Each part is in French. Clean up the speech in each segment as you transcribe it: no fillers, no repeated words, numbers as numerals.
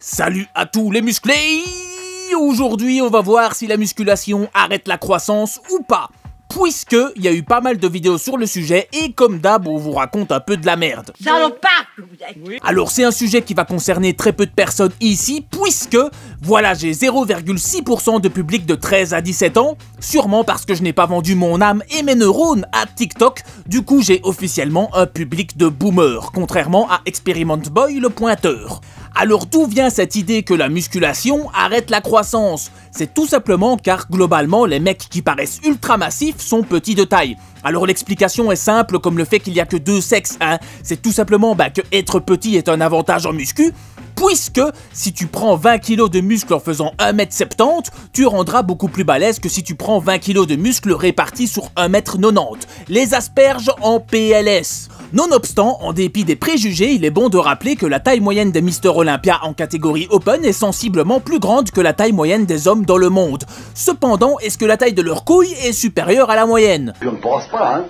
Salut à tous les musclés! Aujourd'hui, on va voir si la musculation arrête la croissance ou pas. Puisque il y a eu pas mal de vidéos sur le sujet et comme d'hab, on vous raconte un peu de la merde. Alors c'est un sujet qui va concerner très peu de personnes ici, puisque voilà, j'ai 0,6% de public de 13 à 17 ans, sûrement parce que je n'ai pas vendu mon âme et mes neurones à TikTok, du coup j'ai officiellement un public de boomers, contrairement à Experiment Boy le pointeur. Alors d'où vient cette idée que la musculation arrête la croissance? C'est tout simplement car globalement les mecs qui paraissent ultra massifs sont petits de taille. Alors l'explication est simple comme le fait qu'il n'y a que deux sexes, hein. C'est tout simplement que être petit est un avantage en muscu, puisque si tu prends 20 kg de muscle en faisant 1m70, tu rendras beaucoup plus balèze que si tu prends 20 kg de muscle répartis sur 1m90. Les asperges en PLS. Nonobstant, en dépit des préjugés, il est bon de rappeler que la taille moyenne des Mister Olympia en catégorie Open est sensiblement plus grande que la taille moyenne des hommes dans le monde. Cependant, est-ce que la taille de leurs couilles est supérieure à la moyenne? Je ne pense pas, hein.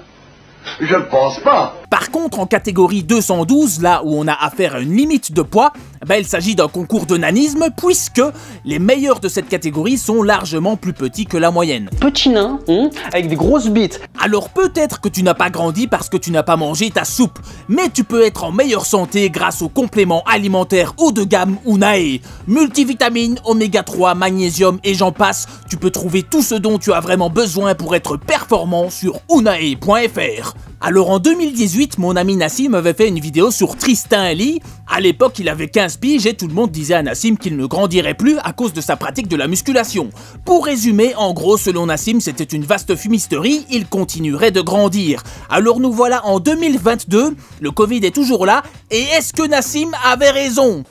Je ne pense pas. Par contre, en catégorie 212, là où on a affaire à une limite de poids, il s'agit d'un concours de nanisme puisque les meilleurs de cette catégorie sont largement plus petits que la moyenne. Petit nain, avec des grosses bites. Alors peut-être que tu n'as pas grandi parce que tu n'as pas mangé ta soupe, mais tu peux être en meilleure santé grâce aux compléments alimentaires haut de gamme Unai. Multivitamines, oméga 3, magnésium et j'en passe, tu peux trouver tout ce dont tu as vraiment besoin pour être performant sur unai.fr. Alors en 2018, mon ami Nassim avait fait une vidéo sur Tristan Lee. À l'époque, il avait 15 piges et tout le monde disait à Nassim qu'il ne grandirait plus à cause de sa pratique de la musculation. Pour résumer, en gros, selon Nassim, c'était une vaste fumisterie, il continuerait de grandir. Alors nous voilà en 2022, le Covid est toujours là, et est-ce que Nassim avait raison?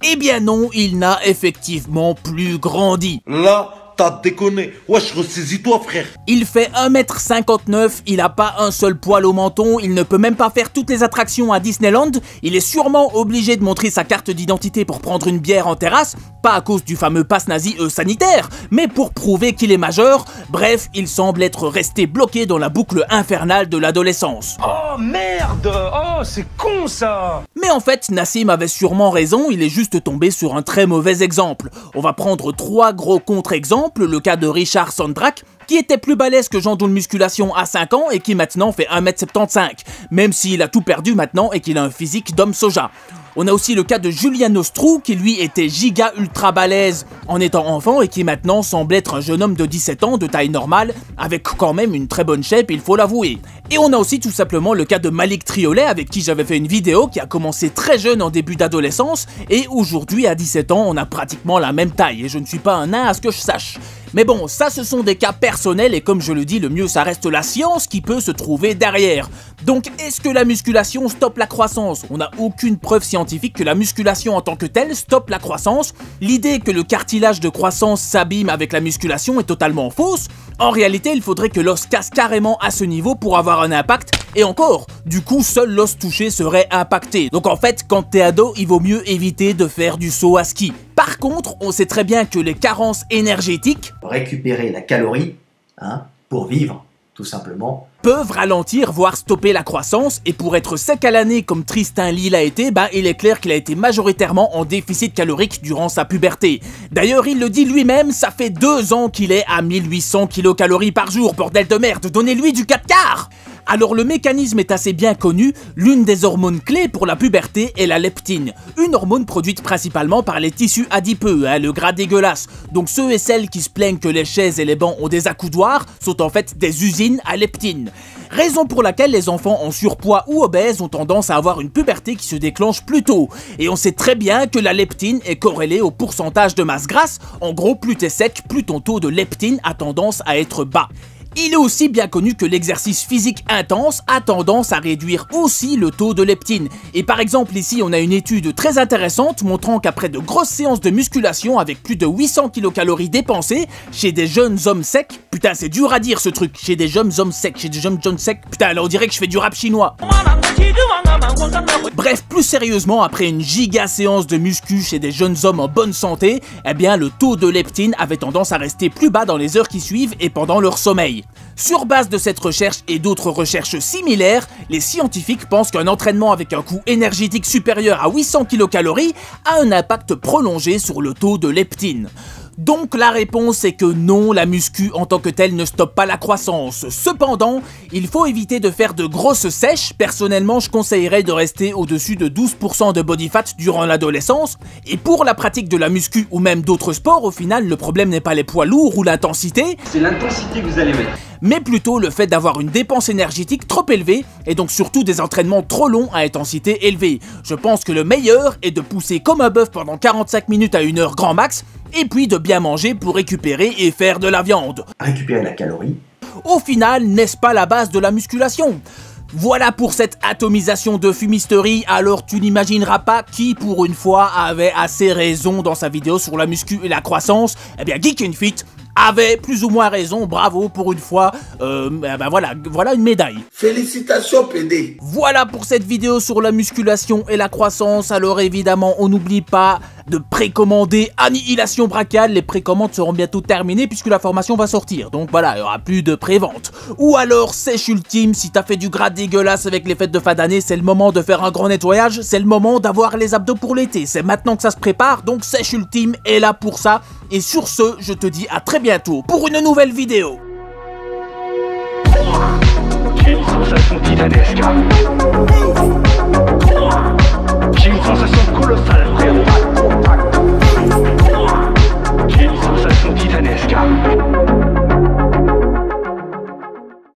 Eh bien non, il n'a effectivement plus grandi. Là, t'as déconné. Wesh, ressaisis-toi, frère. Il fait 1m59, il a pas un seul poil au menton, il ne peut même pas faire toutes les attractions à Disneyland, il est sûrement obligé de montrer sa carte d'identité pour prendre une bière en terrasse, pas à cause du fameux pass nazi sanitaire, mais pour prouver qu'il est majeur. Bref, il semble être resté bloqué dans la boucle infernale de l'adolescence. Oh merde! Oh, c'est con ça! Mais en fait, Nassim avait sûrement raison, il est juste tombé sur un très mauvais exemple. On va prendre 3 gros contre-exemples. Le cas de Richard Sondrak, qui était plus balèze que Jean Doule Musculation à 5 ans et qui maintenant fait 1m75, même s'il a tout perdu maintenant et qu'il a un physique d'homme soja. On a aussi le cas de Julian Ostrou, qui lui était giga ultra balèze en étant enfant et qui maintenant semble être un jeune homme de 17 ans de taille normale, avec quand même une très bonne shape, il faut l'avouer. Et on a aussi tout simplement le cas de Malik Triolet, avec qui j'avais fait une vidéo, qui a commencé très jeune en début d'adolescence, et aujourd'hui à 17 ans on a pratiquement la même taille, et je ne suis pas un nain à ce que je sache. Mais bon, ça ce sont des cas personnels et comme je le dis, le mieux ça reste la science qui peut se trouver derrière. Donc est-ce que la musculation stoppe la croissance? On n'a aucune preuve scientifique que la musculation en tant que telle stoppe la croissance. L'idée que le cartilage de croissance s'abîme avec la musculation est totalement fausse. En réalité, il faudrait que l'os casse carrément à ce niveau pour avoir un impact. Et encore, du coup, seul l'os touché serait impacté. Donc en fait, quand t'es ado, il vaut mieux éviter de faire du saut à ski. Par contre, on sait très bien que les carences énergétiques, récupérer la calorie, pour vivre, tout simplement, peuvent ralentir, voire stopper la croissance, et pour être sec à l'année comme Tristan Lee l'a été, il est clair qu'il a été majoritairement en déficit calorique durant sa puberté. D'ailleurs, il le dit lui-même, ça fait 2 ans qu'il est à 1800 kcal par jour, bordel de merde, donnez-lui du 4 quarts! Alors le mécanisme est assez bien connu, l'une des hormones clés pour la puberté est la leptine, une hormone produite principalement par les tissus adipeux, le gras dégueulasse. Donc ceux et celles qui se plaignent que les chaises et les bancs ont des accoudoirs sont en fait des usines à leptine. Raison pour laquelle les enfants en surpoids ou obèses ont tendance à avoir une puberté qui se déclenche plus tôt. Et on sait très bien que la leptine est corrélée au pourcentage de masse grasse, en gros plus t'es sec, plus ton taux de leptine a tendance à être bas. Il est aussi bien connu que l'exercice physique intense a tendance à réduire aussi le taux de leptine. Et par exemple ici on a une étude très intéressante montrant qu'après de grosses séances de musculation avec plus de 800 kcal dépensées chez des jeunes hommes secs, putain c'est dur à dire ce truc, chez des jeunes hommes secs, putain là on dirait que je fais du rap chinois. Bref, plus sérieusement, après une giga séance de muscu chez des jeunes hommes en bonne santé, eh bien le taux de leptine avait tendance à rester plus bas dans les heures qui suivent et pendant leur sommeil. Sur base de cette recherche et d'autres recherches similaires, les scientifiques pensent qu'un entraînement avec un coût énergétique supérieur à 800 kcal a un impact prolongé sur le taux de leptine. Donc la réponse est que non, la muscu en tant que telle ne stoppe pas la croissance. Cependant, il faut éviter de faire de grosses sèches. Personnellement, je conseillerais de rester au-dessus de 12% de body fat durant l'adolescence. Et pour la pratique de la muscu ou même d'autres sports, au final, le problème n'est pas les poids lourds ou l'intensité. C'est l'intensité que vous allez mettre. Mais plutôt le fait d'avoir une dépense énergétique trop élevée et donc surtout des entraînements trop longs à intensité élevée. Je pense que le meilleur est de pousser comme un bœuf pendant 45 minutes à 1 heure grand max et puis de bien manger pour récupérer et faire de la viande. Récupérer la calorie. Au final, n'est-ce pas la base de la musculation ? Voilà pour cette atomisation de fumisterie, alors tu n'imagineras pas qui, pour une fois, avait assez raison dans sa vidéo sur la muscu et la croissance. Eh bien, Geek & Fit avait plus ou moins raison, bravo pour une fois, voilà une médaille. Félicitations, PD. Voilà pour cette vidéo sur la musculation et la croissance, alors évidemment on n'oublie pas de précommander Annihilation Brachiale, les précommandes seront bientôt terminées puisque la formation va sortir, donc voilà, il n'y aura plus de pré-vente. Ou alors Sèche Ultime, si t'as fait du gras dégueulasse avec les fêtes de fin d'année, c'est le moment de faire un grand nettoyage, c'est le moment d'avoir les abdos pour l'été, c'est maintenant que ça se prépare, donc Sèche Ultime est là pour ça, et sur ce, je te dis à très bientôt pour une nouvelle vidéo. 戦争させていたですか